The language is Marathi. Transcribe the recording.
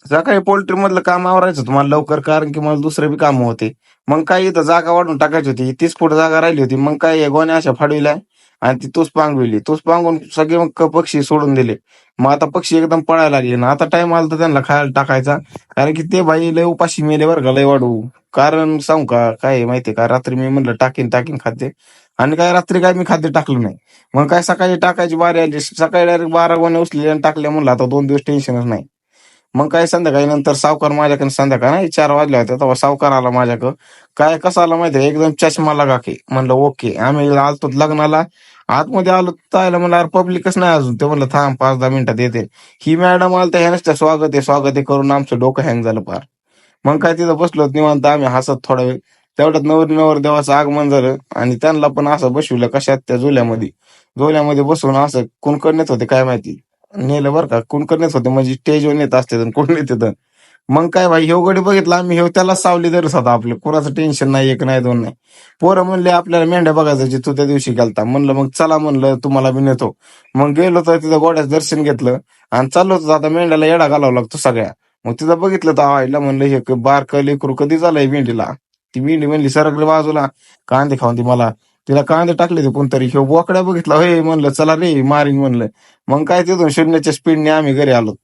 सकाळी पोल्ट्री मधलं काम आवरायचं होतं मला लवकर, कारण की मला दुसरे बी काम होते. मग काय इथं जागा वाढून टाकायची होती, 30 फूट जागा राहिली होती. मग काय या गोण्या अशा फाडविल्या आणि ती तूस पांगविली. तूस पांगून सगळे मग पक्षी सोडून दिले. मग आता पक्षी एकदम पळायला लागले ना, आता टाइम आला तर त्यांना खायला टाकायचा. कारण की ते बाई लय उपाशी मेले बरं का, लय वाढू. कारण सांगू का काय आहे माहितीये का, रात्री मी म्हणलं टाकीन टाकीन खाद्य, आणि काय रात्री काय मी खाद्य टाकलं नाही. मग काय सकाळी टाकायची बारी आली, सकाळी डायरेक्ट 12 गोण्या उचलल्या आणि टाकल्या. म्हणलं आता 2 दिवस टेन्शनच नाही. मग काय संध्याकाळी नंतर सावकार माझ्याकडे, संध्याकाळ नाही 4 वाजल्या होत्या तेव्हा सावकार आला माझ्याकडं. काय कसं आला माहितीये, एकदम चष्मा लगा की. म्हणलं ओके. आम्ही आलतो लग्नाला, आतमध्ये आलो तर म्हणलं अरे पब्लिकच नाही अजून. ते म्हणलं थांब 5-10 मिनिटात येते. ही मॅडम आलं तर ह्या नुसतं स्वागत आहे करून आमचं डोकं हँग झालं फार. मग काय तिथं बसलो निवांत आम्ही हसत थोडा वेळ. तेवढ्यात नवरदेवाचं आगमन झालं आणि त्यांना पण असं बसविलं कशात त्या झोल्यामध्ये. झोल्यामध्ये बसून असं कुणकड नेत होते काय माहिती. नेलं बरं का, कुणकड नेत होते म्हणजे स्टेजवर नेत असते कोण नेत होतं. मग काय भाई ह्यो गडी बघितला आम्ही, ह्यो त्याला सावली धरत होता. आपलं कोणाचं टेन्शन नाही, एक नाही दोन नाही. पोरं म्हणले आपल्याला मेंढ्या बघायचं जे तू त्या दिवशी गेलता. म्हणलं मग चला, म्हणलं तुम्हाला बी नेतो. मग गेलो तर तिथं घोड्याचं दर्शन घेतलं आणि चाललो होतो. आता मेंढ्याला येडा घालावा लागतो सगळ्या. मग तिथं बघितलं तर आईला म्हणलं हे बारकं लेकरू कधी झालंय मेंढीला. ती मेंढी म्हणली सरकले बाजूला, कांदे खाऊन ती मला. तिला कांदे टाकले ते कोणतरी, ह्यो बोकड्या बघितला, हे म्हणलं चला रे मारीन म्हणलं. मग काय तिथून शून्याच्या स्पीडने आम्ही घरी आलो.